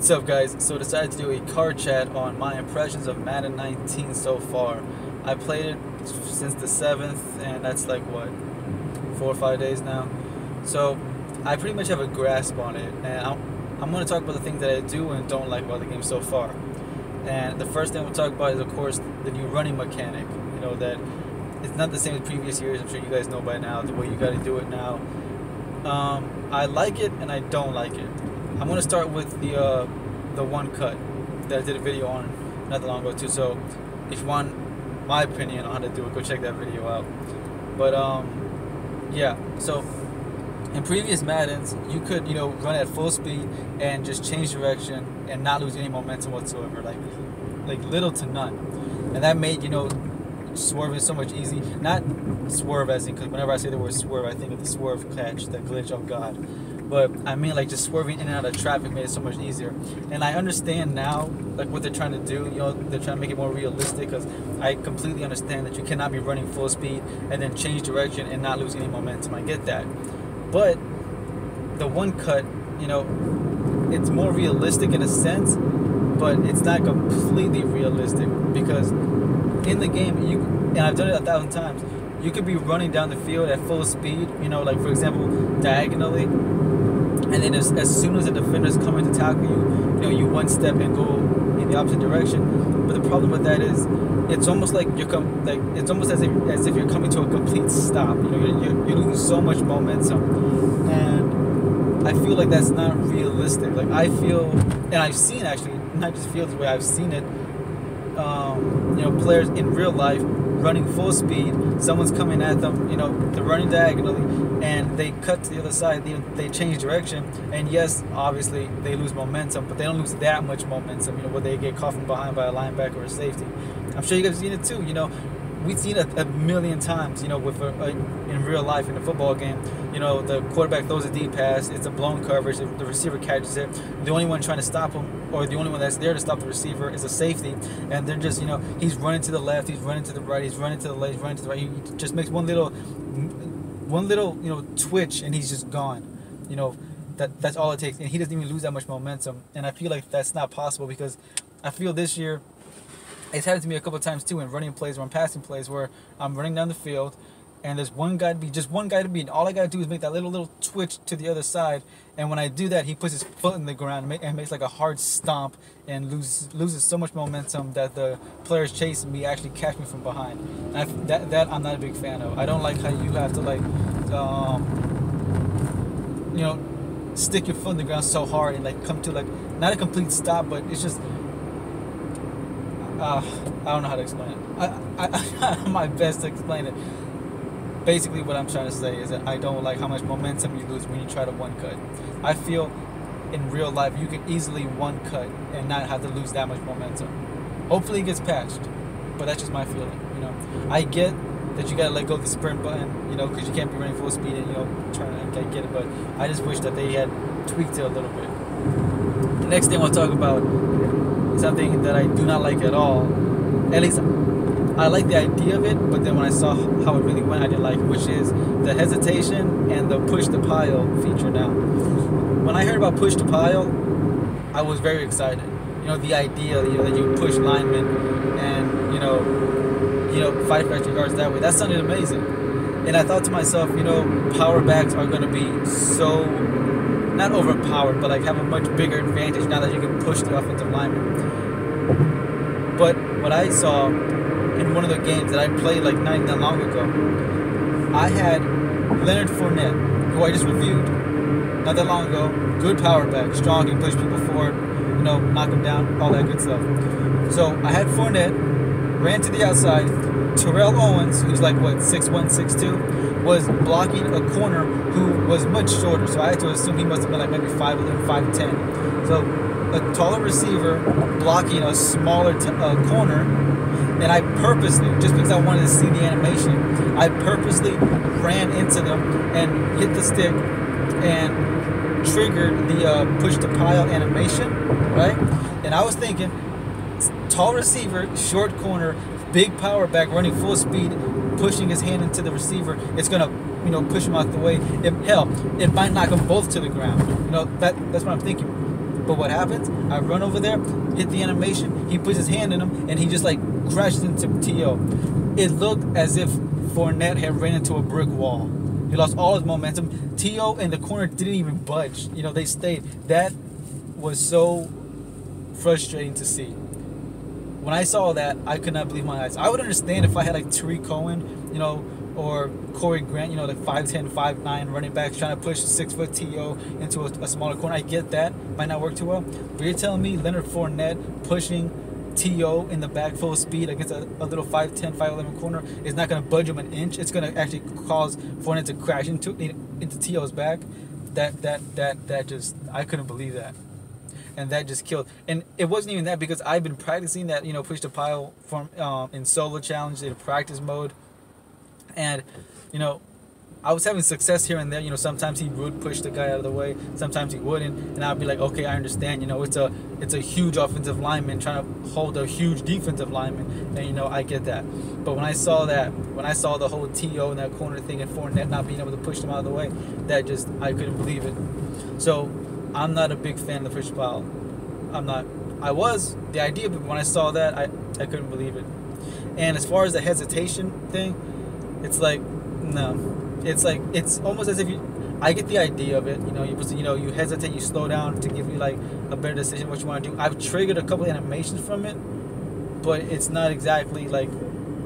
What's up, guys? So I decided to do a card chat on my impressions of Madden 19 so far. I played it since the 7th, and that's like what, 4 or 5 days now. So I pretty much have a grasp on it, and I'm going to talk about the things that I do and don't like about the game so far. And the first thing we'll talk about is, of course, the new running mechanic. You know, that it's not the same as previous years. I'm sure you guys know by now the way you got to do it now. I like it and I don't like it. I'm going to start with the one cut that I did a video on not that long ago too. So if you want my opinion on how to do it, go check that video out. But yeah. So in previous Maddens, you could run at full speed and just change direction and not lose any momentum whatsoever, like little to none, and that made swerving so much easy. Not swerve as in, because whenever I say the word swerve, I think of the swerve catch, the glitch. Oh God. But I mean, like, just swerving in and out of traffic made it so much easier. And I understand now, like, what they're trying to do. They're trying to make it more realistic, because I completely understand that you cannot be running full speed and then change direction and not lose any momentum. I get that. But the one cut, it's more realistic in a sense, but it's not completely realistic, because in the game, and I've done it 1,000 times, you could be running down the field at full speed, like, for example, diagonally, and then as soon as the defender's coming to tackle you, you one step and go in the opposite direction. But the problem with that is, it's almost like it's almost as if you're coming to a complete stop. You're losing so much momentum, and I feel like that's not realistic. Like, I feel, and I've seen, actually, not just feel this way, I've seen it. Players in real life running full speed, someone's coming at them, they're running diagonally, and they cut to the other side, they change direction, and yes, obviously, they lose momentum, but they don't lose that much momentum, where they get caught from behind by a linebacker or a safety. I'm sure you guys have seen it too, we've seen it a million times, with in real life, in a football game. The quarterback throws a deep pass, it's a blown coverage, the receiver catches it, the only one trying to stop him, or the only one that's there to stop the receiver, is a safety, and they're just, he's running to the left, he's running to the right, he's running to the left, he's running to the right, he just makes one little, twitch, and he's just gone. That's all it takes, and he doesn't even lose that much momentum, and I feel like that's not possible, because I feel this year, it's happened to me a couple of times too, in running plays or in passing plays, where I'm running down the field, and there's just one guy to beat, and all I gotta do is make that little twitch to the other side, and when I do that, he puts his foot in the ground and makes like a hard stomp, and loses so much momentum that the players chasing me actually catch me from behind. And that I'm not a big fan of. I don't like how you have to stick your foot in the ground so hard and come to not a complete stop, but it's just. I don't know how to explain it. I'm my best to explain it. Basically, what I'm trying to say is that I don't like how much momentum you lose when you try to one cut. I feel in real life you can easily one cut and not have to lose that much momentum. Hopefully it gets patched, but that's just my feeling. I get that you gotta let go of the sprint button, because you can't be running full speed and turn and get it. But I just wish that they had tweaked it a little bit. The next thing I'll talk about, something that I do not like at all. At least I like the idea of it, but then when I saw how it really went, I didn't like it, which is the hesitation and the push to pile feature now. When I heard about push to pile, I was very excited. The idea that you push linemen and fight for extra yards that way. That sounded amazing. And I thought to myself, power backs are going to be so, not overpowered, but have a much bigger advantage now that you can push the offensive lineman. But what I saw in one of the games that I played not that long ago, I had Leonard Fournette, who I just reviewed not that long ago. Good power back, strong, he pushed people forward, knock them down, all that good stuff. So I had Fournette, ran to the outside. Terrell Owens, who's 6'1", 6'2", was blocking a corner who was much shorter. So I had to assume he must have been maybe 5'11", 5'10". So a taller receiver blocking a smaller corner, and I purposely, just because I wanted to see the animation, I purposely ran into them and hit the stick and triggered the push to pile animation, right? And I was thinking, tall receiver, short corner, big power back running full speed, pushing his hand into the receiver, it's gonna push him out the way. It might knock them both to the ground. That's what I'm thinking. But what happens? I run over there, hit the animation, he puts his hand in him, and he just like crashes into T.O. It looked as if Fournette had ran into a brick wall. He lost all his momentum. T.O. and the corner didn't even budge. You know, they stayed. That was so frustrating to see. When I saw that, I could not believe my eyes. I would understand if I had like Tariq Cohen, you know, or Corey Grant, you know, like 5'10", 5'9" running backs trying to push 6-foot T.O. into a smaller corner. I get that. Might not work too well. But you're telling me Leonard Fournette pushing T.O. in the back full speed against a little 5'10", 5'11" corner is not going to budge him an inch. It's going to actually cause Fournette to crash into T.O.'s back. That just, I couldn't believe that. And that just killed. And it wasn't even that, because I've been practicing that, you know, push to pile from in solo challenge in practice mode. And, you know, I was having success here and there. You know, sometimes he would push the guy out of the way, sometimes he wouldn't, and I'd be like, okay, I understand. You know, it's a huge offensive lineman trying to hold a huge defensive lineman, and you know, I get that. But when I saw the whole T.O. in that corner thing and Fournette not being able to push them out of the way, that just, I couldn't believe it. So I'm not a big fan of the push pile. I'm not. I was the idea, but when I saw that, I couldn't believe it. And as far as the hesitation thing, it's like, no. It's like, it's almost as if I get the idea of it. You know, you hesitate, you slow down to give you like a better decision what you want to do. I've triggered a couple of animations from it, but it's not exactly like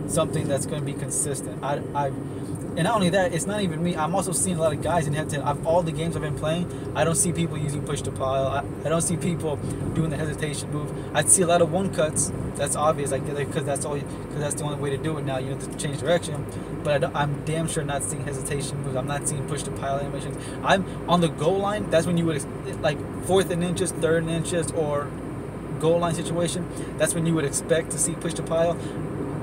something that's going to be consistent. And not only that, it's not even me. I'm also seeing a lot of guys in head-to-head. All the games I've been playing, I don't see people using push to pile. I don't see people doing the hesitation move. I see a lot of one cuts. That's obvious, like, because that's the only way to do it now. You know, to change direction. But I'm damn sure not seeing hesitation moves. I'm not seeing push to pile animations. I'm on the goal line. That's when you would, like, 4th and inches, 3rd and inches, or goal line situation. That's when you would expect to see push to pile.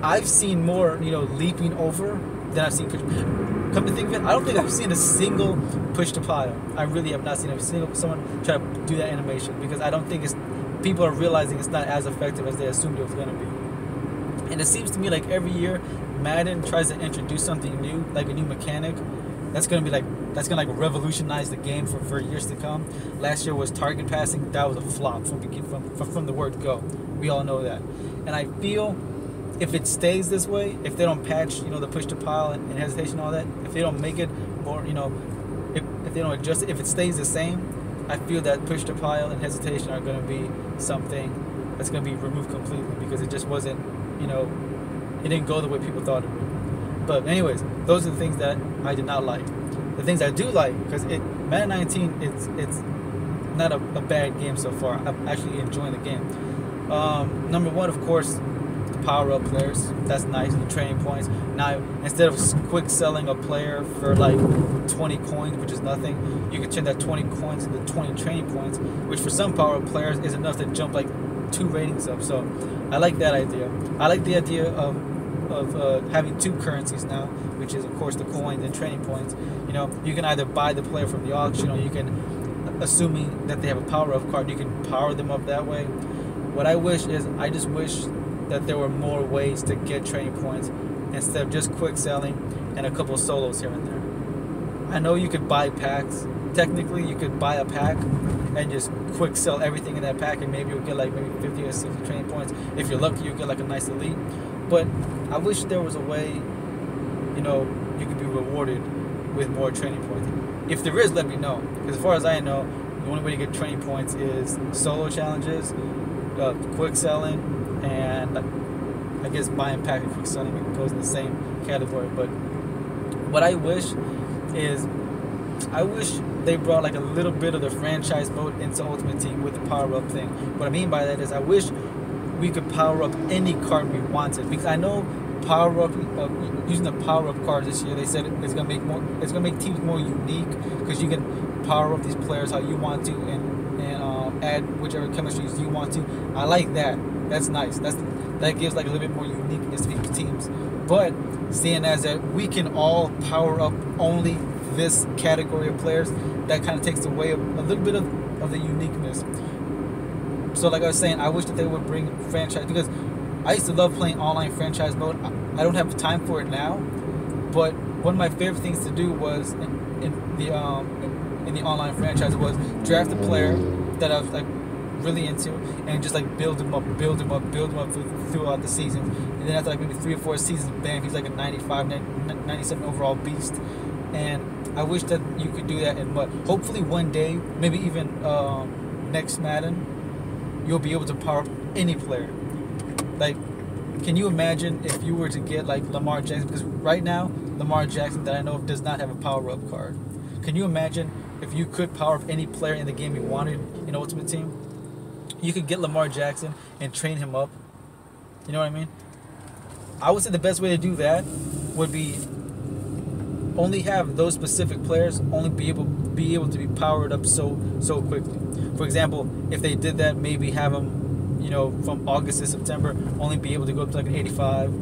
I've seen more, you know, leaping over than I've seen push. Come to think of it, I don't think I've seen a single push to pile. I really have not seen someone try to do that animation, because I don't think people are realizing it's not as effective as they assumed it was going to be. And it seems to me like every year Madden tries to introduce something new, like a new mechanic that's going to revolutionize the game for years to come. Last year was target passing. That was a flop from the word go. We all know that. And I feel if it stays this way, if they don't patch, you know, the push to pile and hesitation and all that, if they don't make it more, you know, if they don't adjust it, if it stays the same, I feel that push to pile and hesitation are going to be something that's going to be removed completely, because it just wasn't, you know, it didn't go the way people thought it would. But anyways, those are the things that I did not like. The things I do like, because Madden 19, it's not a bad game so far. I'm actually enjoying the game. Number one, of course, power-up players. That's nice. The training points. Now, instead of quick selling a player for like 20 coins, which is nothing, you can turn that 20 coins into 20 training points, which for some power-up players is enough to jump like 2 ratings up. So I like that idea. I like the idea of having 2 currencies now, which is of course the coins and training points. You know, you can either buy the player from the auction, or you can, assuming that they have a power-up card, you can power them up that way. What I wish is, I just wish that there were more ways to get training points instead of just quick selling and a couple solos here and there. I know you could buy packs. Technically, you could buy a pack and just quick sell everything in that pack, and maybe you'll get like maybe 50 or 60 training points. If you're lucky, you'll get like a nice elite. But I wish there was a way, you know, you could be rewarded with more training points. If there is, let me know. Because as far as I know, the only way to get training points is solo challenges, quick selling, and I guess buying pack and quick selling goes in the same category. But what I wish is, I wish they brought like a little bit of the franchise mode into Ultimate Team with the power-up thing. What I mean by that is, I wish we could power up any card we wanted, because I know using the power-up cards this year, they said it's gonna make teams more unique, because you can power up these players how you want to and add whichever chemistries you want to. I like that. That's nice. That gives like a little bit more uniqueness to these teams. But seeing as that we can all power up only this category of players, that kind of takes away a little bit of the uniqueness. So like I was saying, I wish that they would bring franchise, because I used to love playing online franchise mode. I don't have time for it now, but one of my favorite things to do was in the online franchise was draft a player that I was like really into, and just like build him up throughout the season. And then after like maybe 3 or 4 seasons, bam, he's like a 95, 97 overall beast. And I wish that you could do that in Mud. Hopefully one day, maybe even next Madden, you'll be able to power up any player. Like, can you imagine if you were to get like Lamar Jackson? Because right now, Lamar Jackson that I know of does not have a power-up card. Can you imagine if you could power up any player in the game you wanted in Ultimate Team? You could get Lamar Jackson and train him up. You know what I mean? I would say the best way to do that would be only have those specific players only be able to be powered up so quickly. For example, if they did that, maybe have them, you know, from August to September only be able to go up to like an 85,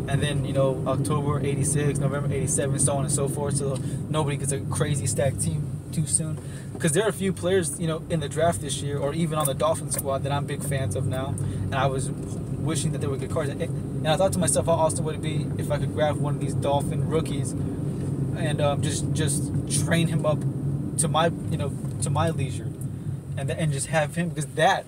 and then, you know, October 86, November 87, so on and so forth, so nobody gets a crazy stacked team too soon. Because there are a few players, you know, in the draft this year, or even on the Dolphin squad, that I'm big fans of now, and I was wishing that they would get cards. And I thought to myself, how awesome would it be if I could grab one of these Dolphin rookies and just train him up to my, you know, to my leisure, and just have him, because that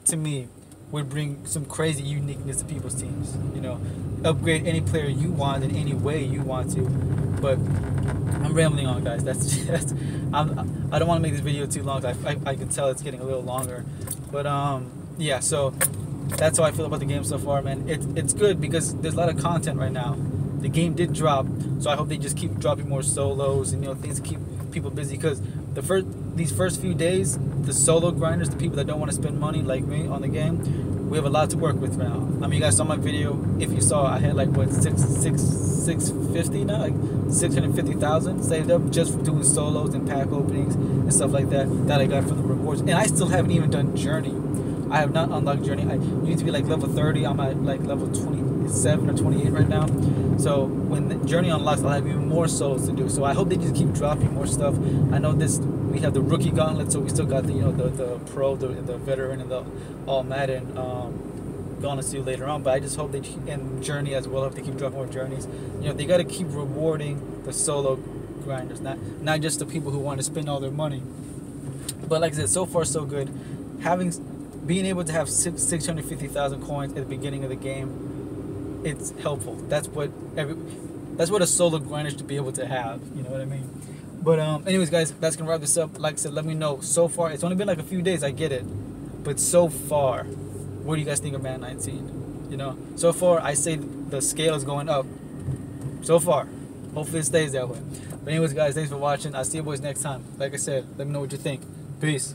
to me would bring some crazy uniqueness to people's teams. You know, upgrade any player you want in any way you want to. But I'm rambling on, guys. That's just I don't want to make this video too long. I can tell it's getting a little longer. But yeah. So that's how I feel about the game so far, man. It's good because there's a lot of content right now. The game did drop, so I hope they just keep dropping more solos and, you know, things to keep people busy. Because these first few days, the solo grinders, the people that don't want to spend money like me on the game, we have a lot to work with now. I mean, you guys saw my video. If you saw, I had like what 650 now, like 650,000 saved up just for doing solos and pack openings and stuff like that I got from the rewards. And I still haven't even done Journey. I have not unlocked Journey. You need to be like level 30. I'm at like level 27 or 28 right now. So when the Journey unlocks, I'll have even more souls to do. So I hope they just keep dropping more stuff. I know we have the rookie gauntlet, so we still got the, you know, the pro, the veteran, and the all Madden gauntlets to do later on. But I just hope they, and Journey as well, if they keep dropping more Journeys. You know, they got to keep rewarding the solo grinders, not just the people who want to spend all their money. But like I said, so far so good. Being able to have 650,000 coins at the beginning of the game, it's helpful. That's what a solo grinder should be able to have. You know what I mean? But anyways, guys, that's gonna wrap this up. Like I said, let me know. So far, it's only been like a few days. I get it, but so far, what do you guys think of Madden 19? You know, so far, I say the scale is going up. So far, hopefully it stays that way. But anyways, guys, thanks for watching. I'll see you boys next time. Like I said, let me know what you think. Peace.